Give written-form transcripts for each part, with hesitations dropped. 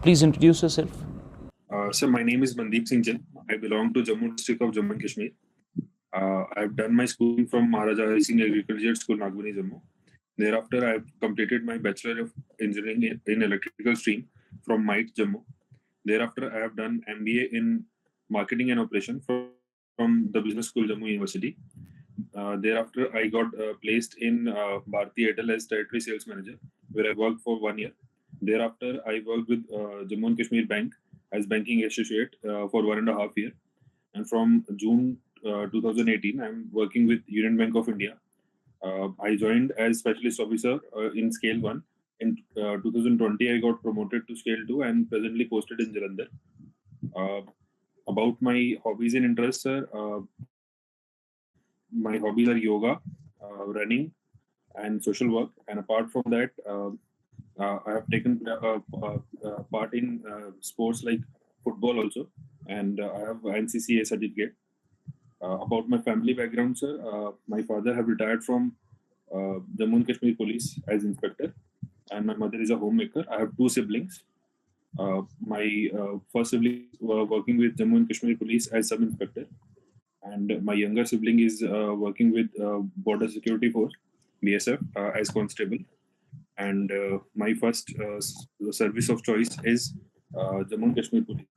Please introduce yourself. So my name is Mandeep Singh Jain. I belong to Jammu district of Jammu and Kashmir. I've done my schooling from Maharaja Hari Singh Agriculture School, Nagbani, Jammu. Thereafter, I've completed my Bachelor of Engineering in Electrical Stream from MIT, Jammu. Thereafter, I have done MBA in Marketing and Operation from the Business School, Jammu University. Thereafter, I got placed in Bharti Airtel as Territory Sales Manager, where I worked for 1 year. Thereafter, I worked with Jammu and Kashmir Bank as banking associate for 1.5 years. And from June 2018, I'm working with Union Bank of India. I joined as specialist officer in Scale 1. In 2020, I got promoted to Scale 2 and presently posted in Jalandhar. Uh, about my hobbies and interests, sir, my hobbies are yoga, running, and social work. And apart from that, I have taken part in sports like football also, and I have NCCA certificate. About my family background, sir, my father have retired from Jammu and Kashmir Police as inspector, and my mother is a homemaker. I have two siblings. My first sibling is working with Jammu and Kashmir Police as sub inspector, and my younger sibling is working with Border Security Force (BSF) as constable. And my first service of choice is Jammu and Kashmir Police.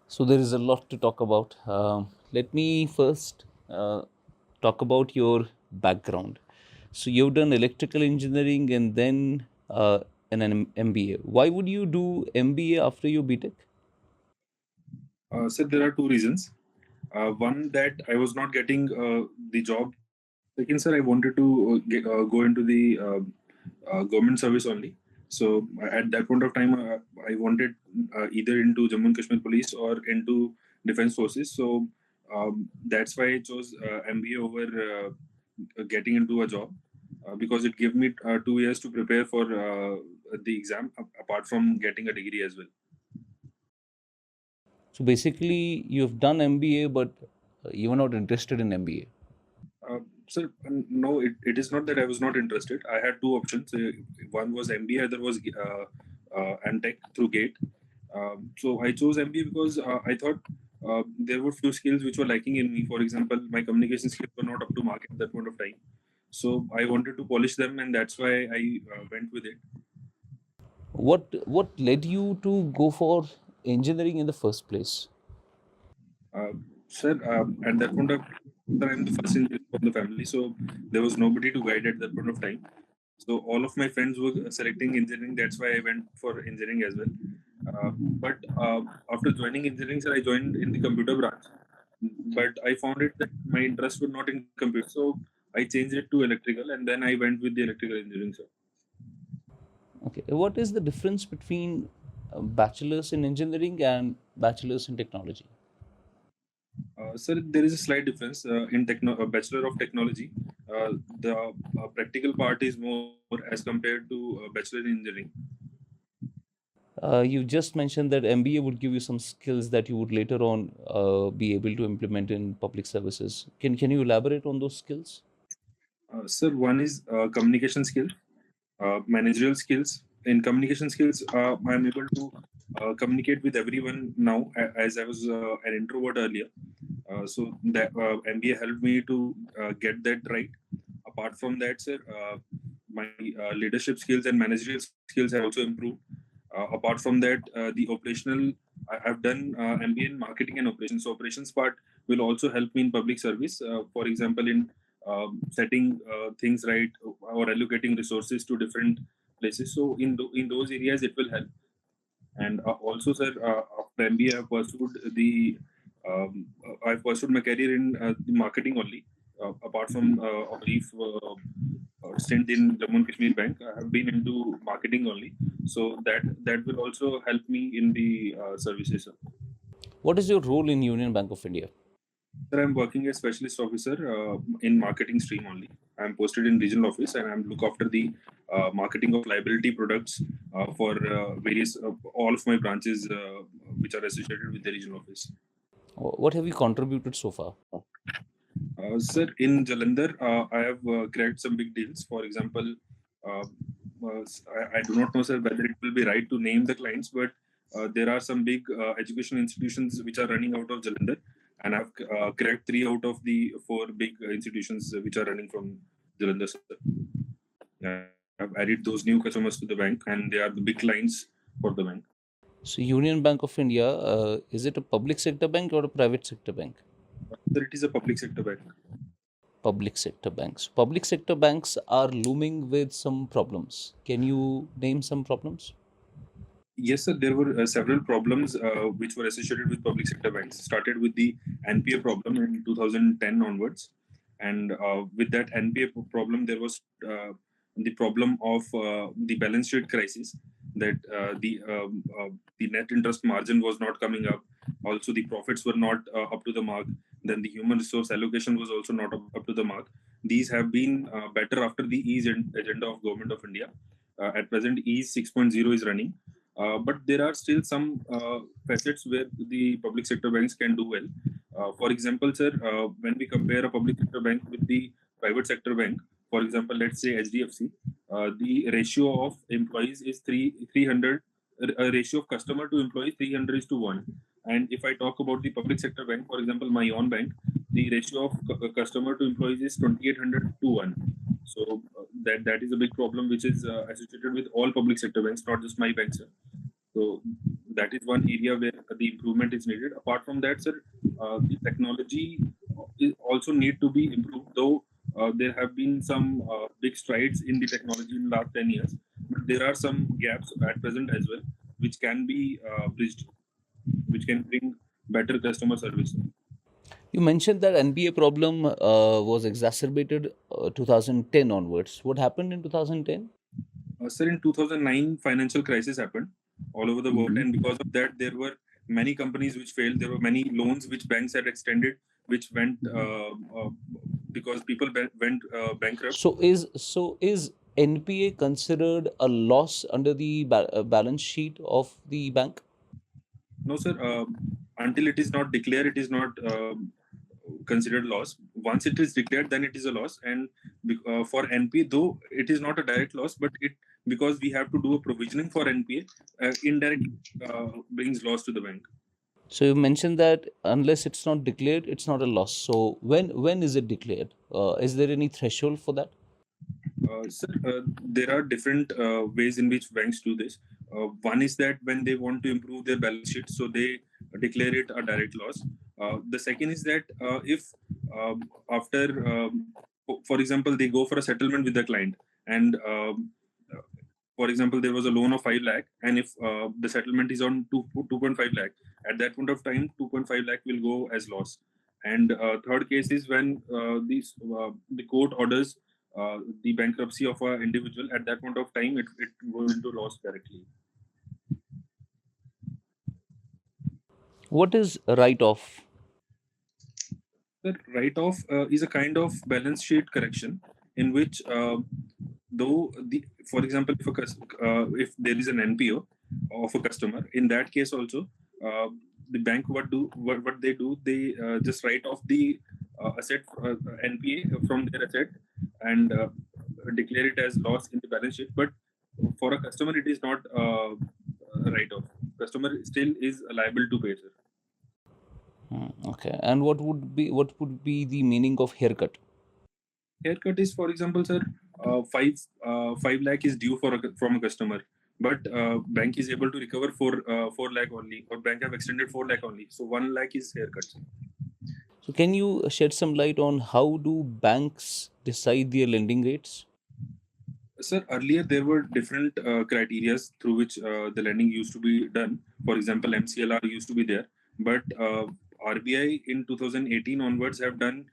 So there is a lot to talk about. Let me first talk about your background. So you've done electrical engineering and then an MBA. Why would you do MBA after your BTech? So there are two reasons. One, that I was not getting the job. Second, sir, I wanted to go into the government service only. So at that point of time, I wanted either into Jammu and Kashmir Police or into Defense Forces. So that's why I chose MBA over getting into a job, because it gave me 2 years to prepare for the exam, apart from getting a degree as well. So basically, you've done MBA, but you were not interested in MBA. Sir, no, it is not that I was not interested. I had two options. One was MBA, other was MTech through GATE. So I chose MBA because I thought there were few skills which were lacking in me. For example, my communication skills were not up to mark at that point of time. So I wanted to polish them, and that's why I went with it. What led you to go for engineering in the first place? Sir, at that point of time, I'm the first in from the family, so there was nobody to guide at that point of time. So all of my friends were selecting engineering. That's why I went for engineering as well. But after joining engineering, sir, I joined in the computer branch. But I found it that my interest was not in computer, so I changed it to electrical, and then I went with the electrical engineering, sir. Okay, what is the difference between bachelor's in engineering and bachelor's in technology? Sir, there is a slight difference in Bachelor of Technology. The practical part is more as compared to Bachelor in Engineering. You just mentioned that MBA would give you some skills that you would later on be able to implement in public services. Can you elaborate on those skills? Sir, one is communication skills, managerial skills. In communication skills, I'm able to communicate with everyone now, as I was an introvert earlier. So that MBA helped me to get that right. Apart from that, sir, my leadership skills and managerial skills have also improved. Apart from that, the operational, I've done MBA in marketing and operations. So operations part will also help me in public service. For example, in setting things right or allocating resources to different places. So in those areas, it will help. And also, sir, after MBA, I've pursued my career in the marketing only. Apart from a brief stint in Jammu and Kashmir Bank, I have been into marketing only. So that will also help me in the services, sir. What is your role in Union Bank of India? Sir, I'm working as specialist officer in marketing stream only. I'm posted in regional office, and I'm look after the marketing of liability products for various all of my branches which are associated with the regional office. What have you contributed so far? Sir, in Jalandhar, I have cracked some big deals. For example, uh, I do not know, sir, whether it will be right to name the clients, but there are some big education institutions which are running out of Jalandhar, and I've cracked 3 out of the 4 big institutions which are running from Jalandhar, sir. I've added those new customers to the bank, and they are the big clients for the bank. So Union Bank of India, is it a public sector bank or a private sector bank? Sir, it is a public sector bank. Public sector banks. Public sector banks are looming with some problems. Can you name some problems? Yes, sir. There were several problems which were associated with public sector banks. Started with the NPA problem in 2010 onwards, and with that NPA problem, there was the problem of the balance sheet crisis. That the net interest margin was not coming up. Also, the profits were not up to the mark. Then the human resource allocation was also not up to the mark. These have been better after the ease agenda of Government of India. At present, ease 6.0 is running, but there are still some facets where the public sector banks can do well. For example, sir, when we compare a public sector bank with the private sector bank, for example, let's say HDFC, the ratio of employees is 300, a ratio of customer to employee 300 is to 1. And if I talk about the public sector bank, for example, my own bank, the ratio of customer to employees is 2800 to 1. So that is a big problem which is associated with all public sector banks, not just my bank, sir. So that is one area where the improvement is needed. Apart from that, sir, the technology is also need to be improved. Though there have been some big strides in the technology in the last 10 years, but there are some gaps at present as well, which can be bridged, which can bring better customer service. You mentioned that NBA problem was exacerbated 2010 onwards. What happened in 2010? Sir, in 2009, financial crisis happened all over the world, and because of that, there were many companies which failed. There were many loans which banks had extended, which went because people went bankrupt. So is NPA considered a loss under the balance sheet of the bank? No, sir. Until it is not declared, it is not considered loss. Once it is declared, then it is a loss. And for NPA, though it is not a direct loss, but it because we have to do a provisioning for NPA, indirect brings loss to the bank. So you mentioned that unless it's not declared, it's not a loss. So when is it declared? Is there any threshold for that? Sir, there are different ways in which banks do this. One is that when they want to improve their balance sheet, so they declare it a direct loss. The second is that if after, for example, they go for a settlement with the client, and for example, there was a loan of 5 lakh, and if the settlement is on 2.5 lakh, at that point of time, 2.5 lakh will go as loss. And third case is when the court orders the bankruptcy of an individual. At that point of time, it goes into loss directly. What is write off? The write-off is a kind of balance sheet correction in which, though for example, if there is an NPO of a customer, in that case also, the bank what they do, they just write off the asset NPA from their asset and declare it as loss in the balance sheet. But for a customer, it is not a write-off. Customer still is liable to pay, sir. Okay. And what would be the meaning of haircut? Haircut is, for example, sir, 5 lakh is due from a customer, but bank is able to recover for 4 lakh only, or bank have extended 4 lakh only, so 1 lakh is haircut, sir. So can you shed some light on how do banks decide their lending rates? Sir, earlier there were different criteria through which the lending used to be done. For example, MCLR used to be there, but RBI in 2018 onwards have done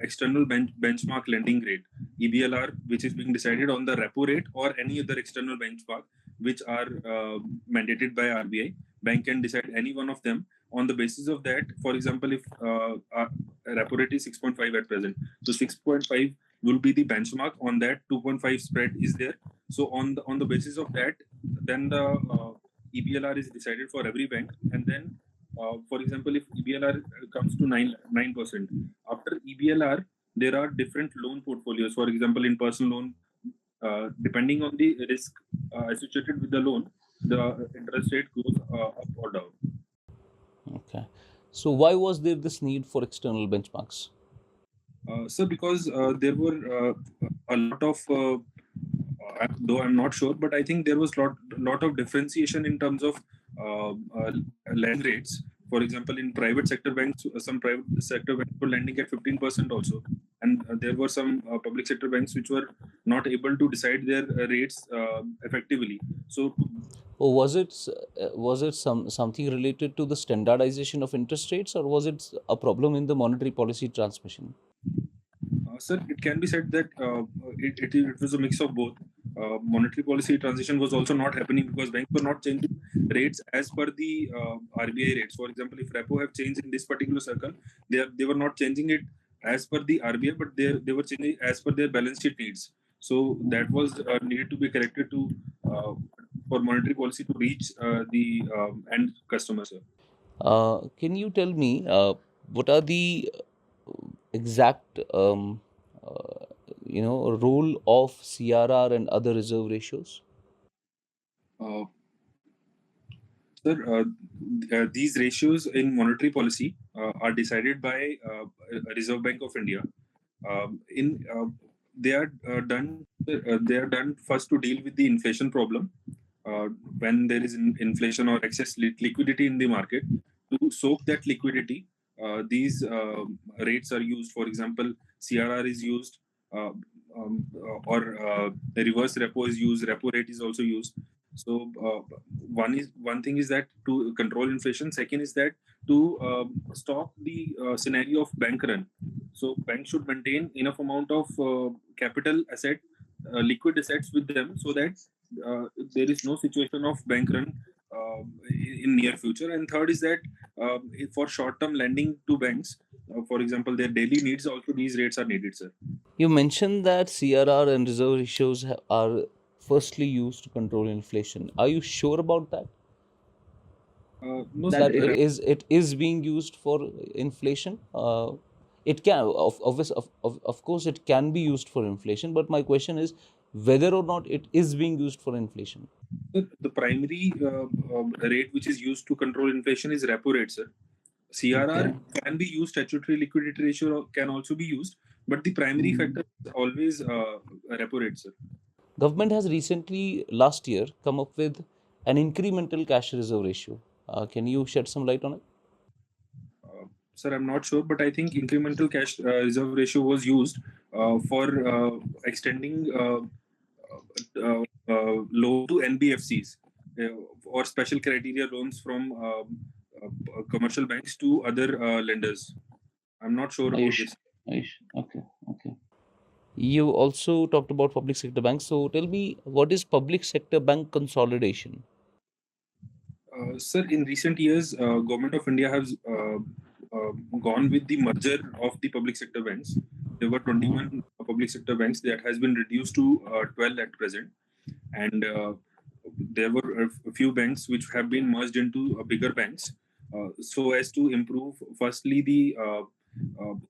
external benchmark lending rate, EBLR, which is being decided on the repo rate or any other external benchmark which are mandated by RBI. Bank can decide any one of them. On the basis of that, for example, if repo rate is 6.5 at present, so 6.5 will be the benchmark. On that 2.5 spread is there, so on the basis of that, then the EBLR is decided for every bank. And then for example, if EBLR comes to 9%, after EBLR there are different loan portfolios. For example, in personal loan, depending on the risk associated with the loan, the interest rate goes up or down. Okay. So why was there this need for external benchmarks? So because there were a lot of though I'm not sure, but I think there was lot of differentiation in terms of uh, uh, lending rates. For example, in private sector banks, some private sector banks were lending at 15% also, and there were some public sector banks which were not able to decide their rates effectively. So Or was it something related to the standardization of interest rates, or was it a problem in the monetary policy transmission? Sir, it can be said that it was a mix of both. Monetary policy transition was also not happening because banks were not changing rates as per the RBI rates. For example, if repo have changed in this particular circle, they were not changing it as per the RBI, but they were changing as per their balance sheet needs. So that was needed to be corrected to for monetary policy to reach the end customer, sir. Can you tell me what are the exact uh, role of CRR and other reserve ratios? Uh, Sir, these ratios in monetary policy are decided by Reserve Bank of India. In they are they are done first to deal with the inflation problem uh, when there is inflation or excess liquidity in the market. To soak that liquidity, these rates are used. For example, CRR is used, uh, or the reverse repo is used. Repo rate is also used. So one thing is that to control inflation. Second is that to stop the scenario of bank run. So banks should maintain enough amount of capital asset, liquid assets with them, so that uh, there is no situation of bank run in near future. And third is that for short term lending to banks, for example, their daily needs also these rates are needed, sir. You mentioned that CRR and reserve ratios are firstly used to control inflation. Are you sure about that? No, sir. That it is being used for inflation? It can, of course, it can be used for inflation. But my question is whether or not it is being used for inflation. The primary rate which is used to control inflation is repo rate, sir. CRR Okay. can be used, statutory liquidity ratio can also be used, but the primary factor is always repo rate, sir. Government has recently, last year, come up with an incremental cash reserve ratio. Can you shed some light on it? Sir, I'm not sure, but I think incremental cash reserve ratio was used for extending loan to NBFCs or special criteria loans from commercial banks to other lenders. I'm not sure about Ayush, this. Ayush. Okay, okay. You also talked about public sector banks. So tell me, what is public sector bank consolidation? Sir, in recent years, Government of India has gone with the merger of the public sector banks. There were 21 public sector banks that has been reduced to 12 at present, and there were a few banks which have been merged into bigger banks, so as to improve firstly the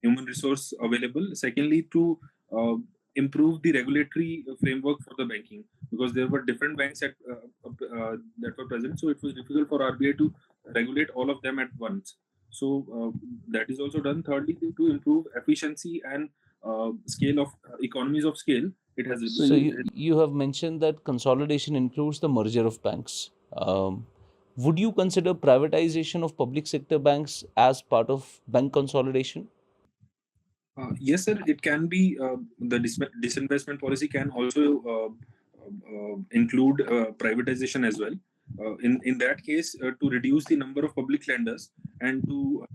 human resource available, secondly to uh, improve the regulatory framework for the banking, because there were different banks that were present, so it was difficult for RBI to regulate all of them at once. So that is also done. Thirdly, to improve efficiency and scale of economies of scale, it has So you have mentioned that consolidation includes the merger of banks. Would you consider privatization of public sector banks as part of bank consolidation? Yes, sir. It can be the disinvestment policy can also include privatization as well. In that case, to reduce the number of public lenders and to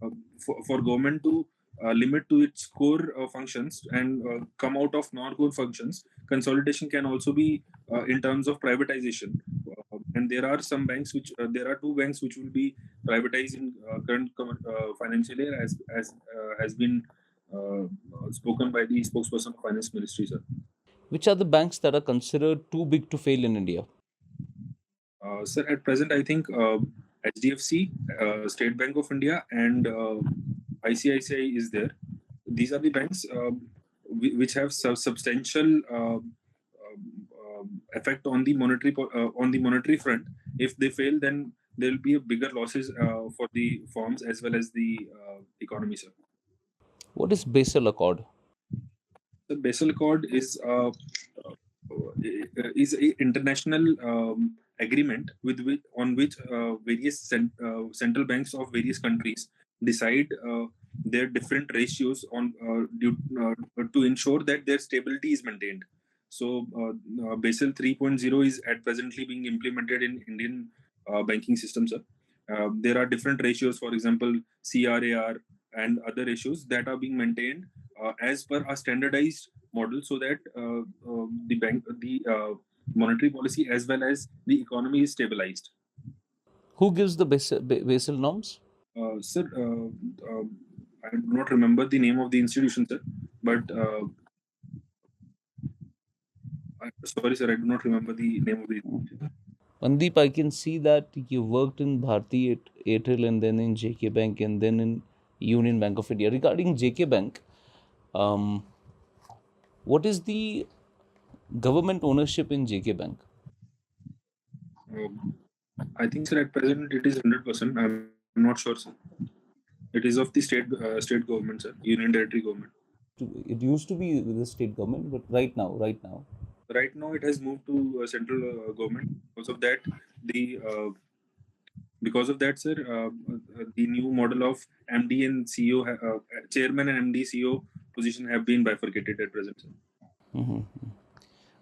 for government to limit to its core functions and come out of non-core functions, consolidation can also be in terms of privatization. And there are some banks which there are two banks which will be privatized in current financial year, as has been uh, spoken by the spokesperson of Finance Ministry, sir. Which are the banks that are considered too big to fail in India? Sir, at present, I think HDFC, State Bank of India, and ICICI is there. These are the banks which have substantial effect on the monetary front. If they fail, then there will be a bigger losses for the firms as well as the economy, sir. What is Basel Accord? The Basel Accord is a international agreement with which on which various central banks of various countries decide their different ratios on to ensure that their stability is maintained. So Basel 3.0 is at presently being implemented in Indian banking systems. There are different ratios, for example, CRAR and other ratios that are being maintained as per a standardized model, so that the monetary policy as well as the economy is stabilized. Who gives the Basel norms? Sir, I do not remember the name of the institution, sir, but sorry, sir, I do not remember the name of the institution. Mandeep, I can see that you worked in Bharti at Airtel and then in JK Bank and then in Union Bank of India. Regarding JK Bank, um, what is the government ownership in JK Bank? I think, sir, at present it is 100%. I'm not sure, sir. It is of the state government, sir, Union Territory government. It used to be with the state government, but right now. Right now, it has moved to central government. The because of that, sir, the new model of MD and CEO, chairman and MD CEO position have been bifurcated at present, sir. Mhm.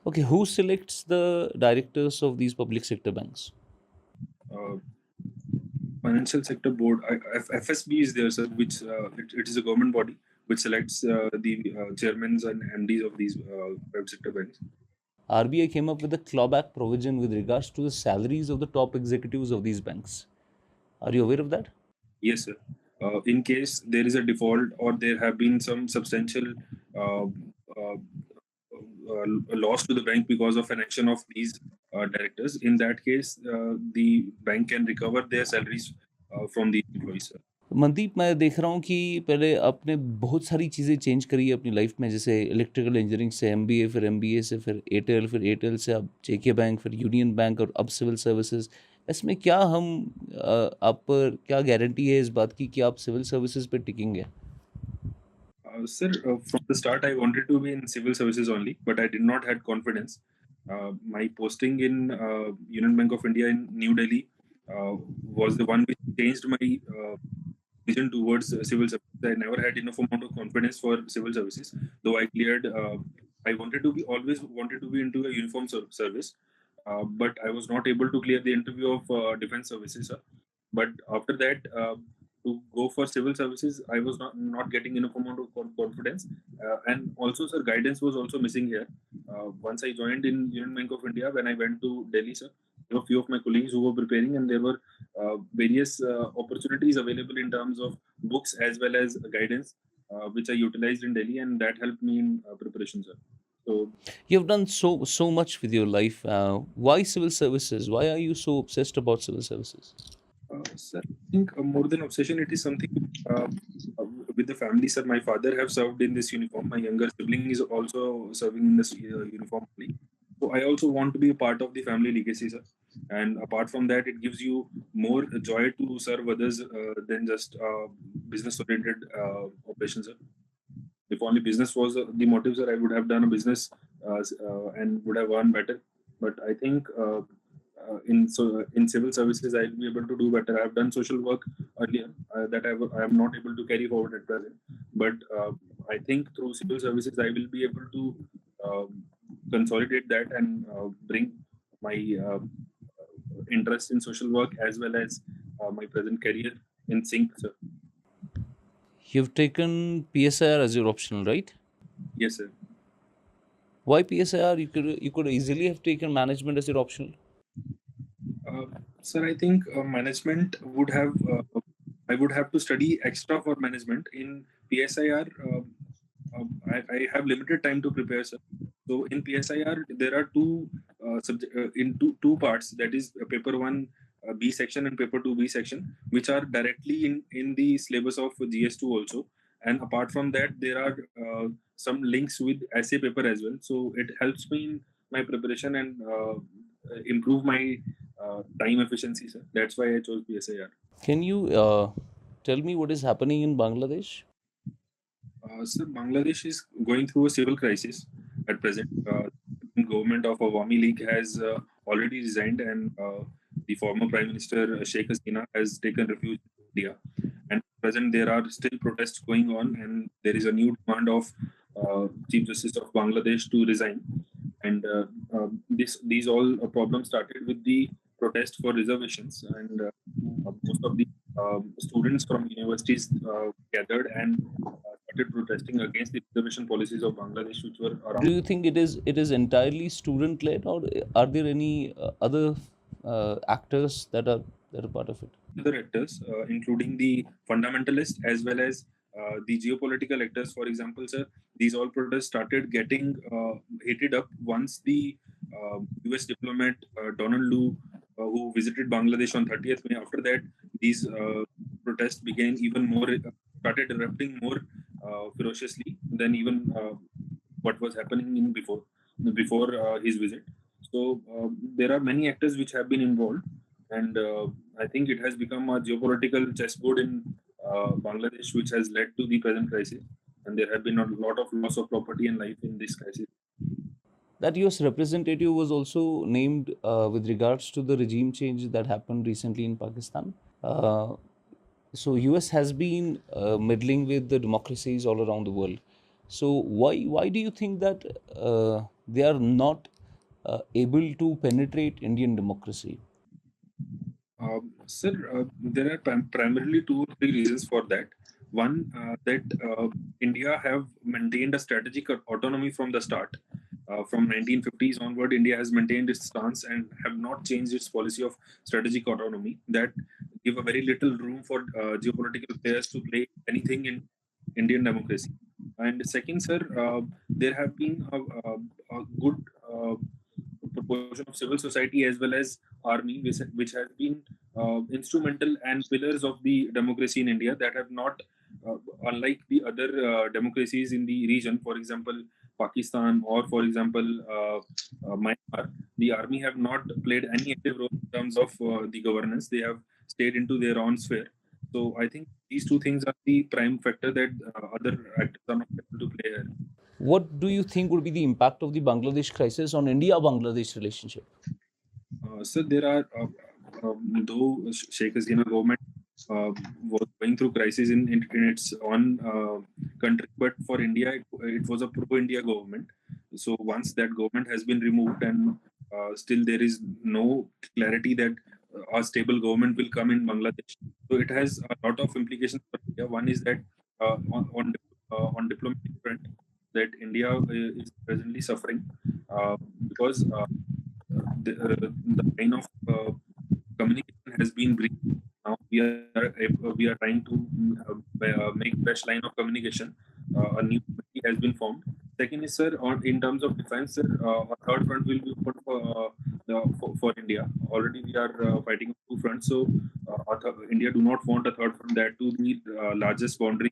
Okay, who selects the directors of these public sector banks? Uh, Financial sector board, FSB is there, sir, which it is a government body which selects the chairmans and MDs of these private sector banks. RBI came up with a clawback provision with regards to the salaries of the top executives of these banks. Are you aware of that? Yes, sir. In case there is a default or there have been some substantial uh, uh, loss to the bank because of an action of these directors, in that case, the bank can recover their salaries from the employees, sir. Mandeep, मैं देख रहा हूँ कि पहले आपने बहुत सारी चीज़ें चेंज करी है अपनी लाइफ में, जैसे इलेक्ट्रिकल इंजीनियरिंग से एमबीए, फिर एमबीए से फिर एयरटेल से अब जेके बैंक, फिर यूनियन बैंक और अब सिविल सर्विसेज। इसमें क्या आप पर क्या गारंटी है इस बात की कि आप सिविल सर्विसेज पे टिकेंगे? Sir, from the start, I wanted to be in civil services only, but I did not had confidence. My posting in Union Bank of India in New Delhi was the one which changed my vision towards civil services. I never had enough amount of confidence for civil services, though I cleared. I wanted to be always wanted to be into a uniform service, but I was not able to clear the interview of defense services. But after that, to go for civil services, I was not getting enough amount of confidence, and also, sir, guidance was also missing here. Once I joined in Union Bank of India, when I went to Delhi, sir, there were few of my colleagues who were preparing, and there were various opportunities available in terms of books as well as guidance, which I utilized in Delhi, and that helped me in preparation, sir. So, You've done so much with your life. Why civil services? Why are you so obsessed about civil services? sir, I think more than obsession, it is something uh, uh, with the family, sir. My father have served in this uniform. My younger sibling is also serving in this uniform only. So I also want to be a part of the family legacy, sir. And apart from that, it gives you more joy to serve others than just business-oriented operations, sir. If only business was the motive, sir, I would have done a business and would have earned better. But I think in civil services, I'll be able to do better. I've done social work earlier that I am not able to carry forward at present. But I think through civil services, I will be able to consolidate that and bring my interest in social work as well as my present career in sync, sir. You've taken PSIR as your optional, right? Yes, sir. Why PSIR? You could easily have taken management as your optional. Uh, Sir, I think management would have. I would have to study extra for management in PSIR. I have limited time to prepare, sir. So in PSIR, there are in two parts. That is paper one B section and paper two B section, which are directly in the syllabus of GS2 also. And apart from that, there are some links with essay paper as well. So it helps me in my preparation and improve my time efficiency, sir. That's why I chose PSIR. Can you tell me what is happening in Bangladesh? So Bangladesh is going through a civil crisis at present. The government of Awami League has already resigned, and the former Prime Minister Sheikh Hasina has taken refuge in India. And at present, there are still protests going on, and there is a new demand of Chief Justice of Bangladesh to resign. And these all problems started with the protest for reservations, and most of the students from universities gathered and started protesting against the reservation policies of Bangladesh, which were Do around you think it is entirely student led, or are there any other actors that are part of it? other actors, including the fundamentalists as well as the geopolitical actors. For example, sir, these all protests started getting heated up once the US diplomat Donald Lu, who visited Bangladesh on 30th May, after that, these protests began even more, started erupting more ferociously than even what was happening in before his visit. So there are many actors which have been involved, and I think it has become a geopolitical chessboard in Bangladesh, which has led to the present crisis. And there have been a lot of loss of property and life in this crisis. That US representative was also named with regards to the regime change that happened recently in Pakistan. Uh, so US has been meddling with the democracies all around the world. So why do you think that they are not able to penetrate Indian democracy? Sir, there are primarily two or three reasons for that. One, that India have maintained a strategic autonomy from the start. From 1950s onward, India has maintained its stance and have not changed its policy of strategic autonomy. That give a very little room for geopolitical players to play anything in Indian democracy. And second, sir, there have been a good proportion of civil society as well as army, which has been instrumental and pillars of the democracy in India that have not, unlike the other democracies in the region, for example, Pakistan or, for example, Myanmar, the army have not played any active role in terms of the governance. They have stayed into their own sphere. So I think these two things are the prime factor that other actors are not able to play here. What do you think would be the impact of the Bangladesh crisis on India-Bangladesh relationship? So there are, though Sheikh Hasina government was going through crisis in its own country, but for India, it was a pro-India government. So once that government has been removed, and still there is no clarity that a stable government will come in Bangladesh. So it has a lot of implications for India. One is that on diplomatic front, that India is presently suffering because the line of communication has been breached. Now we are trying to make fresh line of communication. A new committee has been formed. Second is, sir, in terms of defense, sir, a third front will be open for India. Already we are fighting on two fronts, so India do not want a third front, that to the largest boundary,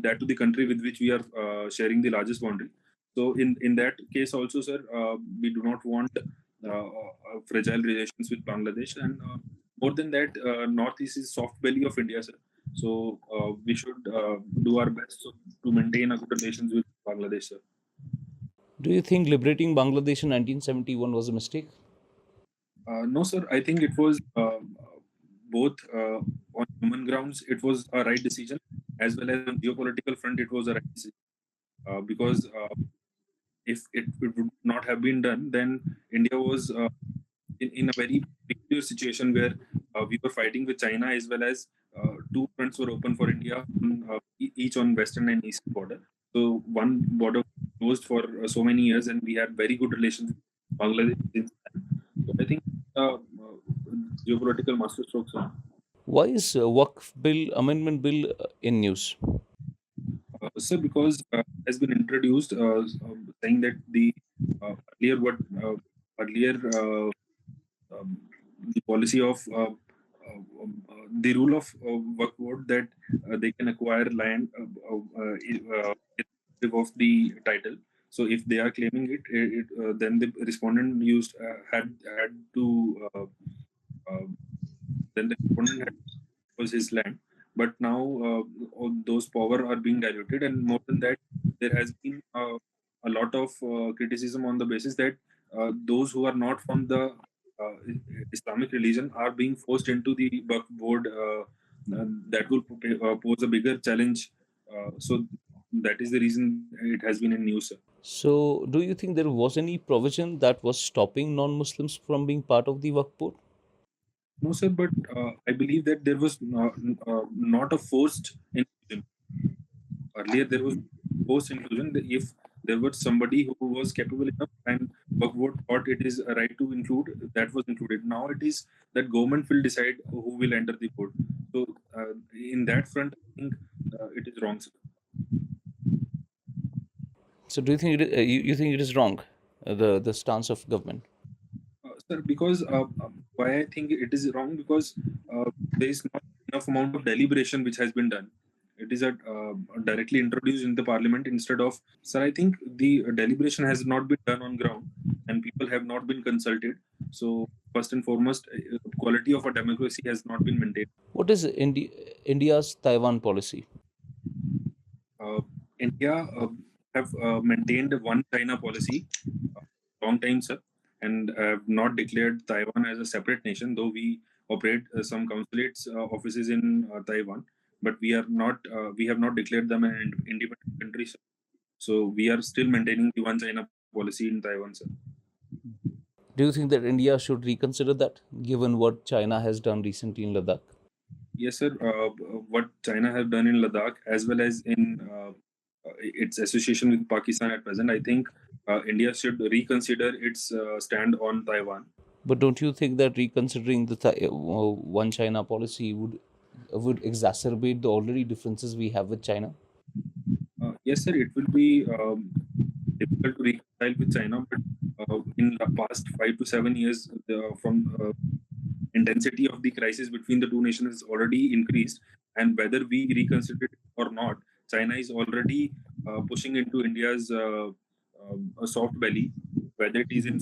that to the country with which we are sharing the largest boundary. So in that case also, sir, we do not want fragile relations with Bangladesh, and more than that, Northeast is soft belly of India, sir. So we should do our best to maintain a good relations with Bangladesh, sir. Do you think liberating Bangladesh in 1971 was a mistake? No, sir. I think it was both on human grounds. It was a right decision, as well as on geopolitical front. It was a right decision because if it would not have been done, then India was in a very peculiar situation where we were fighting with China, as well as two fronts were open for India, each on western and eastern border. So one border closed for so many years, and we had very good relations with Bangladesh since then. So I think geopolitical masterstrokes. Why is Waqf bill amendment bill in news? Sir, because has been introduced saying that the earlier what earlier um, the policy of the rule of work board, that they can acquire land irrespective of the title. So if they are claiming then the respondent used had to uh, then the respondent had was his land. But now all those power are being diluted, and more than that, there has been a lot of criticism on the basis that those who are not from the Islamic religion are being forced into the Waqf board. That will pose a bigger challenge. So that is the reason it has been in news, sir. So, do you think there was any provision that was stopping non-Muslims from being part of the Waqf board? No, sir, but I believe that there was not a forced inclusion. Earlier, there was forced inclusion. If there was somebody who was capable enough and Bhagavad thought it is a right to include, that was included. Now it is that government will decide who will enter the board. So, in that front, I think it is wrong, sir. So, do you think you think it is wrong, the stance of government? Sir, because why I think it is wrong, because there is not enough amount of deliberation which has been done. It is directly introduced in the parliament instead of, sir. I think the deliberation has not been done on ground, and people have not been consulted. So first and foremost, quality of a democracy has not been maintained. What is India's Taiwan policy? Uh, India have maintained one China policy long time, sir, and have not declared Taiwan as a separate nation. Though we operate some consulates offices in Taiwan, but we have not declared them an independent country, sir. So we are still maintaining the one China policy in Taiwan, sir. Do you think that India should reconsider that, given what China has done recently in Ladakh? Yes, sir. What China have done in Ladakh, as well as in its association with Pakistan at present, I think India should reconsider its stand on Taiwan. But don't you think that reconsidering the one China policy would exacerbate the already differences we have with China? Yes, sir. It will be difficult to reconcile with China, but in the past 5 to 7 years, from intensity of the crisis between the two nations has already increased, and whether we reconsider it or not, China is already pushing into India's a soft belly, whether it is in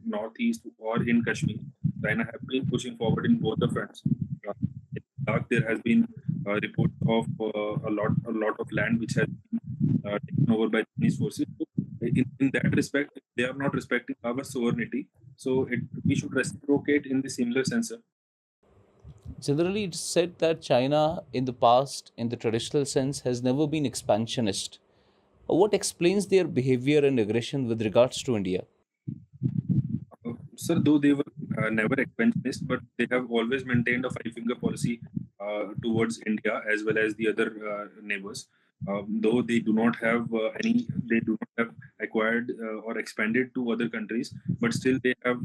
northeast or in Kashmir. China have been pushing forward in both the fronts. Uh, in Ladakh, there has been reports of a lot of land which has been taken over by Chinese forces. So in that respect, they are not respecting our sovereignty. So we should reciprocate in the similar sense. Generally, it's said that China, in the past, in the traditional sense, has never been expansionist. What explains their behavior and aggression with regards to India? Sir, though they were never expansionist, but they have always maintained a five-finger policy towards India as well as the other neighbors. Though they do not have they do not have acquired or expanded to other countries, but still they have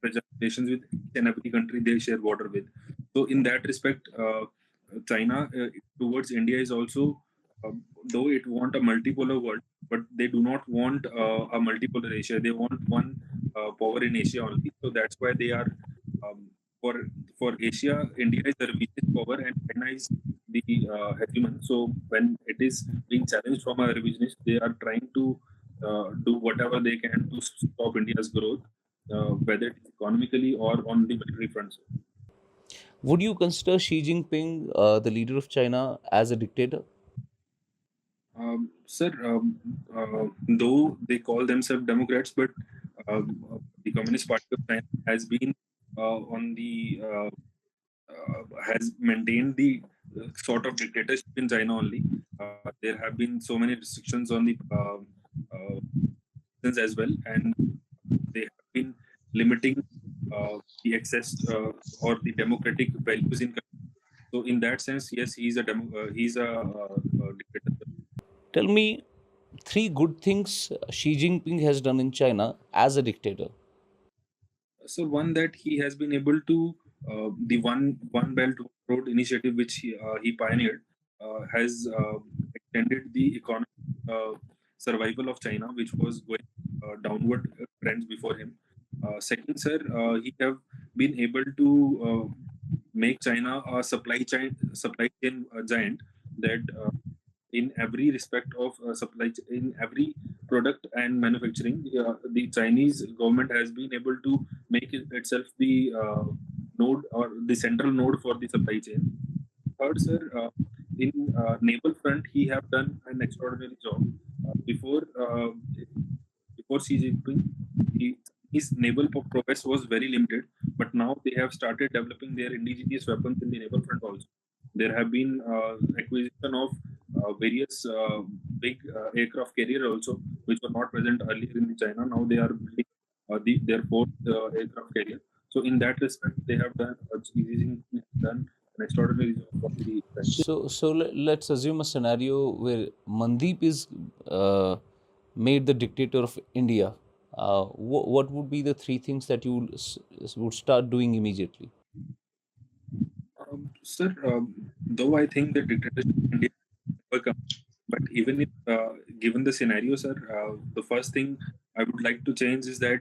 fragile relations with each and every country they share border with. So, in that respect, China towards India is also, though it want a multipolar world, but they do not want a multipolar Asia. They want one power in Asia only. So that's why they are um, for for Asia, India is the revisionist power and China is the hegemon. So when it is being challenged from a revisionist, they are trying to do whatever they can to stop India's growth, whether it is economically or on the military front. Would you consider Xi Jinping, the leader of China, as a dictator? Sir, though they call themselves Democrats, but the Communist Party of China has been on the has maintained the sort of dictatorship in China only. There have been so many restrictions on the uh, citizens as well, and they have been limiting the access or the democratic values in. So, in that sense, yes, he's a dictator. Tell me three good things Xi Jinping has done in China as a dictator. So one that he has been able to the one belt one road initiative which he pioneered has extended the economic survival of China, which was going downward trends before him. Second, sir, he have been able to make China a supply chain giant that in every respect of in every product and manufacturing, the Chinese government has been able to make itself the node or the central node for the supply chain. Third, sir, in naval front, he have done an extraordinary job. Before Xi Jinping, his naval prowess was very limited, but now they have started developing their indigenous weapons in the naval front also. There have been acquisition of various big aircraft carrier also, which were not present earlier in the China. Now they are building their fourth aircraft carrier. So in that respect, they have done Xi Jinping has done an extraordinary job for the Chinese. Let's assume a scenario where Mandeep is made the dictator of India. What would be the three things that you would start doing immediately? Sir, though I think the dictatorship in India never come, but even if given the scenario, sir, the first thing I would like to change is that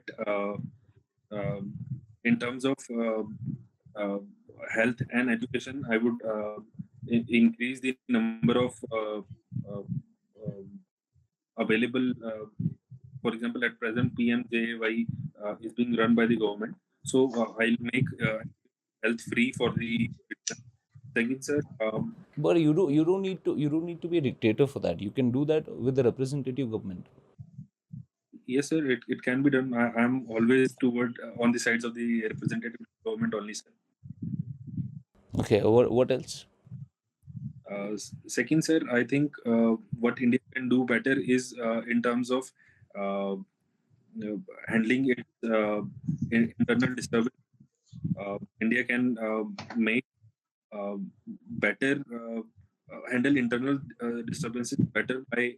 in terms of uh, health and education, I would increase the number of uh, uh, available. For example, at present, PMJY is being run by the government. So I'll make health free for the citizen. Second, sir, But you don't need to be a dictator for that. You can do that with the representative government. yes, sir, it can be done. I'm always toward on the sides of the representative government only, sir. Okay. What else? Second, sir, I think what India can do better is in terms of uh, handling its internal disturbance. India can make better handle internal disturbances better by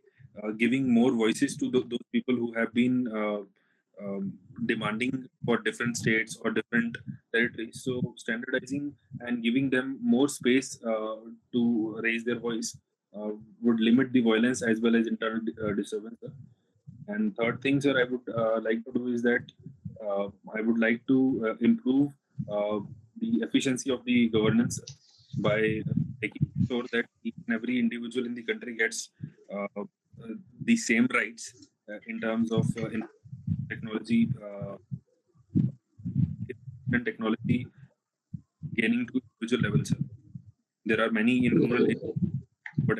giving more voices to those people who have been demanding for different states or different territories. So standardizing and giving them more space to raise their voice would limit the violence as well as internal disturbance. And third thing, sir, I would like to do is that I would like to improve uh, the efficiency of the governance by making sure that each and every individual in the country gets the same rights in terms of technology, and technology gaining to individual levels. Sir. There are many in rural areas, but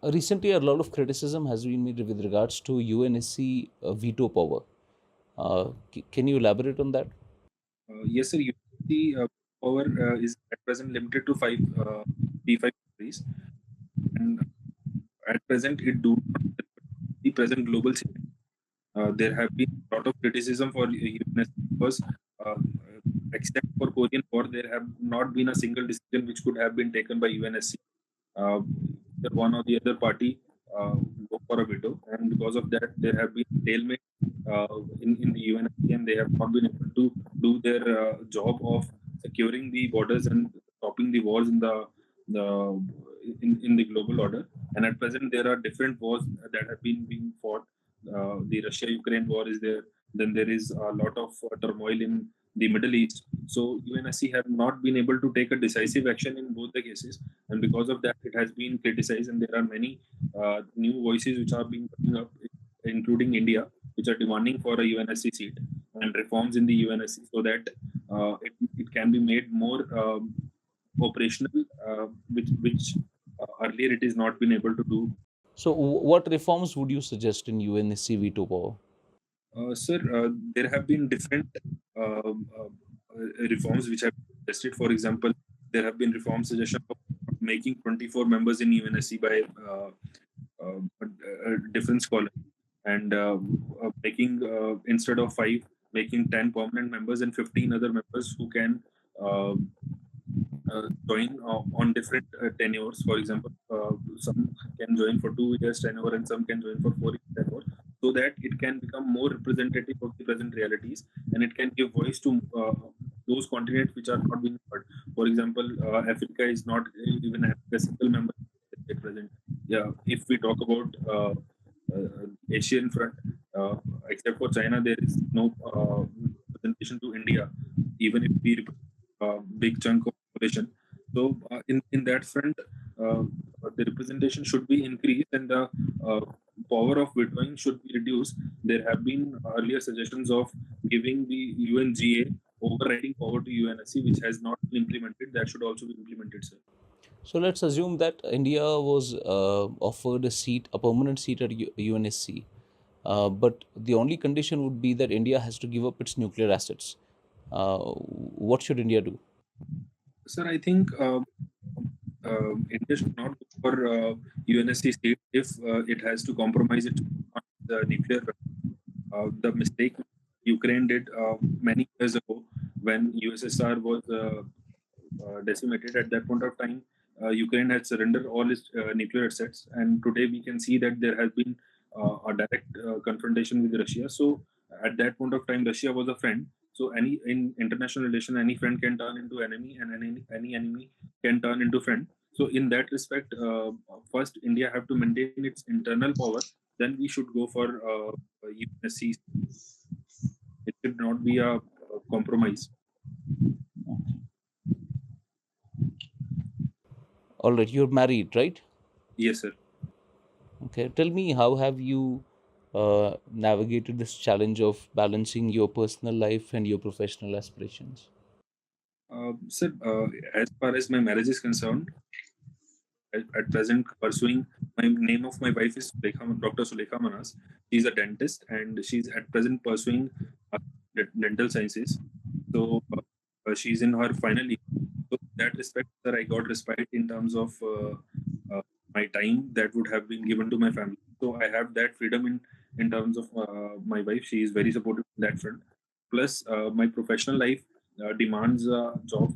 Recently, a lot of criticism has been made with regards to UNSC veto power. Can you elaborate on that? yes, sir, the power is at present limited to five P5 countries, and at present it do not the present global situation. There have been a lot of criticism for UNSC because, uh, except for Korean War, there have not been a single decision which could have been taken by UNSC. Either one or the other party go for a veto, and because of that, there have been stalemate in the UNSC, and they have not been able to do their job of securing the borders and stopping the wars the in the global order. And at present, there are different wars that have been being fought. The Russia-Ukraine war is there. Then there is a lot of turmoil in the Middle East. So UNSC have not been able to take a decisive action in both the cases, and because of that, it has been criticized. And there are many new voices which are being coming up, including India, which are demanding for a UNSC seat and reforms in the UNSC so that it can be made more operational, which earlier it is not been able to do. So, what reforms would you suggest in UNSC veto power? Sir, there have been different reforms which have been suggested. For example, there have been reform suggestions of making 24 members in UNSC by different scholars, and making instead of five, making 10 permanent members and 15 other members who can uh, join on different tenures. For example, some can join for 2 years tenure and some can join for 4 years tenure, so that it can become more representative of the present realities and it can give voice to those continents which are not being heard. For example, Africa is not even having a single member at present. Yeah, if we talk about Asian front, uh, except for China, there is no representation to India, even if we represent a big chunk of population. So in that front, the representation should be increased, and the uh, power of withdrawing should be reduced. There have been earlier suggestions of giving the UNGA overriding power to UNSC, which has not been implemented. That should also be implemented, sir. So let's assume that India was offered a seat, a permanent seat at UNSC, but the only condition would be that India has to give up its nuclear assets. What should India do? Sir, I think India should not go for UNSC state if it has to compromise its nuclear. The mistake Ukraine did many years ago when USSR was decimated. At that point of time, Ukraine had surrendered all its nuclear assets, and today we can see that there has been a direct confrontation with Russia. So at that point of time, Russia was a friend. So any in international relation, any friend can turn into enemy, and any enemy can turn into friend. So in that respect, first India have to maintain its internal power. Then we should go for UNSC. It should not be a compromise. All right, you're married, right? Yes, sir. Okay, tell me, how have you navigated this challenge of balancing your personal life and your professional aspirations? Sir, as far as my marriage is concerned, at present pursuing, my name of my wife is Dr. Sulekha Manas. She's a dentist and she's at present pursuing uh, dental sciences. So she's in her final year. So in that respect, sir, I got respite in terms of my time that would have been given to my family. So I have that freedom in terms of my wife. She is very supportive in that front. Plus, my professional life demands a job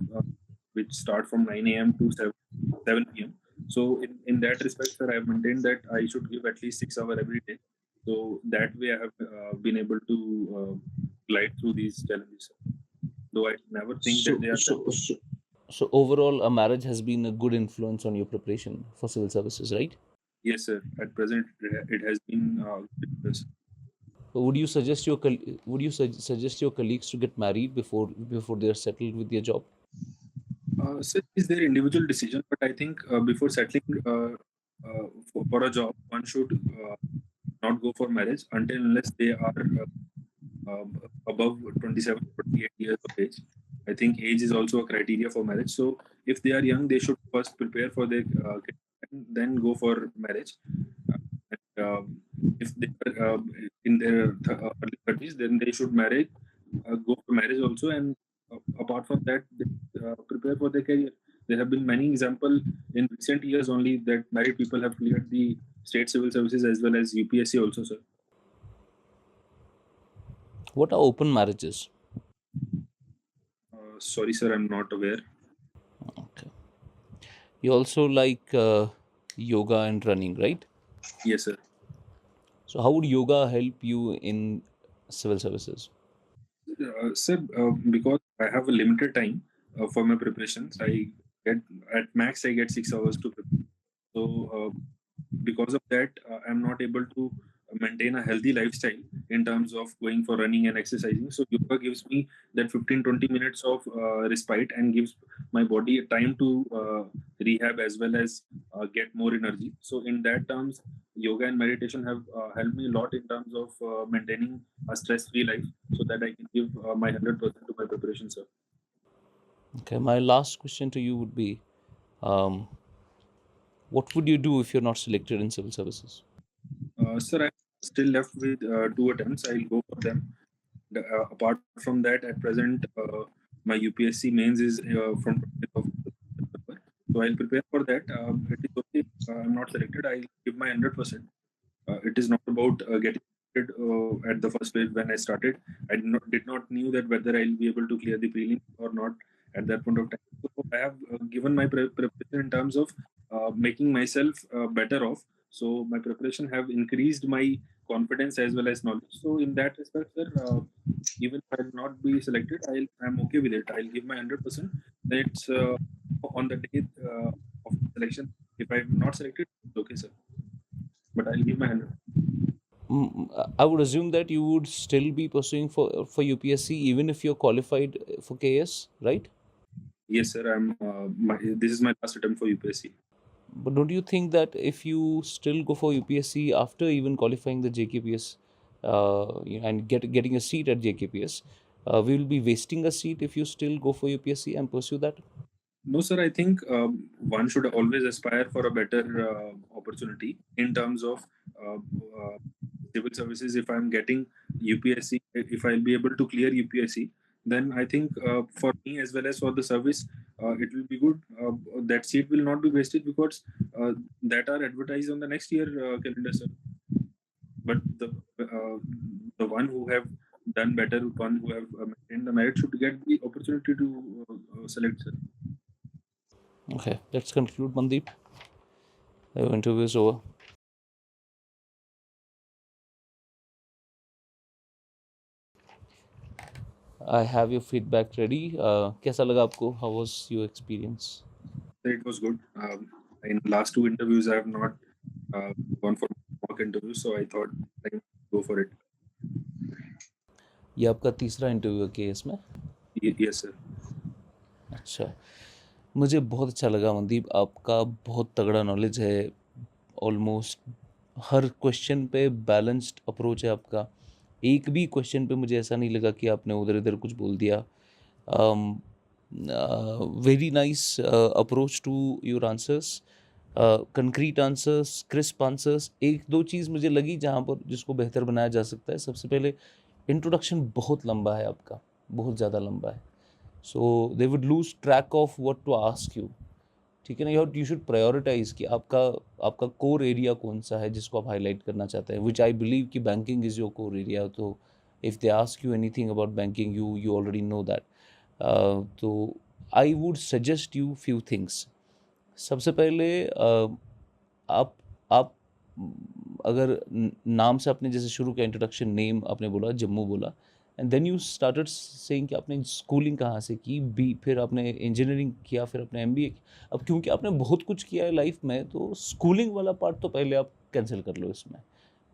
which start from 9 a.m. to 7 p.m. So in that respect, sir, I have maintained that I should give at least 6 hours every day. So that way, I have been able to glide through these challenges. Though I never think that So, they are so, so, so overall, a marriage has been a good influence on your preparation for civil services, right? yes, sir. At present, it has been yes. Would you suggest your suggest your colleagues to get married before they are settled with their job? So it is their individual decision, but I think before settling for a job, one should not go for marriage until unless they are above 27, 28 years of age. I think age is also a criteria for marriage. So if they are young, they should first prepare for their career and then go for marriage. And, if they are in their early 30s, then they should marry, go for marriage also. And apart from that, they prepare for their career. There have been many examples in recent years only that married people have cleared the state civil services as well as UPSC also, sir. What are open marriages? Sorry, sir, I'm not aware. Okay. You also like yoga and running, right? Yes, sir. So how would yoga help you in civil services? Sir, because I have a limited time for my preparations, I get at max I get 6 hours to prepare. So because of that, I'm not able to maintain a healthy lifestyle in terms of going for running and exercising. So yoga gives me that 15-20 minutes of respite and gives my body a time to rehab as well as get more energy. So in that terms, yoga and meditation have helped me a lot in terms of maintaining a stress-free life so that I can give my 100% to my preparation, sir. Okay, my last question to you would be, um, what would you do if you're not selected in civil services? Sir, I'm still left with two attempts. I'll go for them. Apart from that, at present, my UPSC mains is from 20th of September. So I'll prepare for that. It is okay. If I'm not selected. I'll give my 100%. It is not about getting selected at the first place when I started. I did not knew that whether I'll be able to clear the prelims or not at that point of time. So I have given my preparation in terms of making myself better off. So my preparation have increased my confidence as well as knowledge. So in that respect, sir, even if I'll not be selected, I'm okay with it. I'll give my 100%. Then it's on the day of selection. If I'm not selected, it's okay, sir. But I'll give my 100. I would assume that you would still be pursuing for UPSC even if you're qualified for KS, right? Yes, sir. This is my last attempt for UPSC. But don't you think that if you still go for UPSC after even qualifying the JKPS and getting a seat at JKPS, we will be wasting a seat if you still go for UPSC and pursue that? No, sir. I think one should always aspire for a better opportunity in terms of uh, uh, civil services. If I'm getting UPSC, if I'll be able to clear UPSC, then I think for me as well as for the service, it will be good. That seat will not be wasted because that are advertised on the next year calendar, sir. But the one who have done better, one who have maintained the merit should get the opportunity to select, sir. Okay, let's conclude, Mandeep. Your interview is over. I have your feedback ready. कैसा लगा आपको? How was your experience? It was good. In last two interviews, I have not uh, gone for mock interviews, so I thought I can go for it. ये आपका तीसरा interview है KS में? Yes, sir. अच्छा, मुझे बहुत अच्छा लगा मनदीप, आपका बहुत तगड़ा नॉलेज है, ऑलमोस्ट हर क्वेश्चन पे बैलेंस्ड अप्रोच है आपका, एक भी क्वेश्चन पे मुझे ऐसा नहीं लगा कि आपने उधर इधर कुछ बोल दिया. Very nice approach to your answers, concrete answers, crisp answers. एक दो चीज़ मुझे लगी जहाँ पर जिसको बेहतर बनाया जा सकता है. सबसे पहले इंट्रोडक्शन बहुत लंबा है आपका, बहुत ज़्यादा लंबा है. So they would lose track of what to ask you. ठीक है ना? यू शुड प्रायोरिटाइज कि आपका आपका कोर एरिया कौन सा है जिसको आप हाईलाइट करना चाहते हैं, विच आई बिलीव कि banking is your core area. तो if they ask you anything about banking, you already know that. तो I would suggest you few things. सबसे पहले आप अगर नाम से आपने जैसे शुरू किया, इंट्रोडक्शन, नेम आपने बोला, जम्मू बोला, and then you started saying कि आपने स्कूलिंग कहाँ से की, बी फिर आपने इंजीनियरिंग किया, फिर आपने एमबीए किया. अब क्योंकि आपने बहुत कुछ किया है लाइफ में, तो स्कूलिंग वाला पार्ट तो पहले आप कैंसिल कर लो इसमें,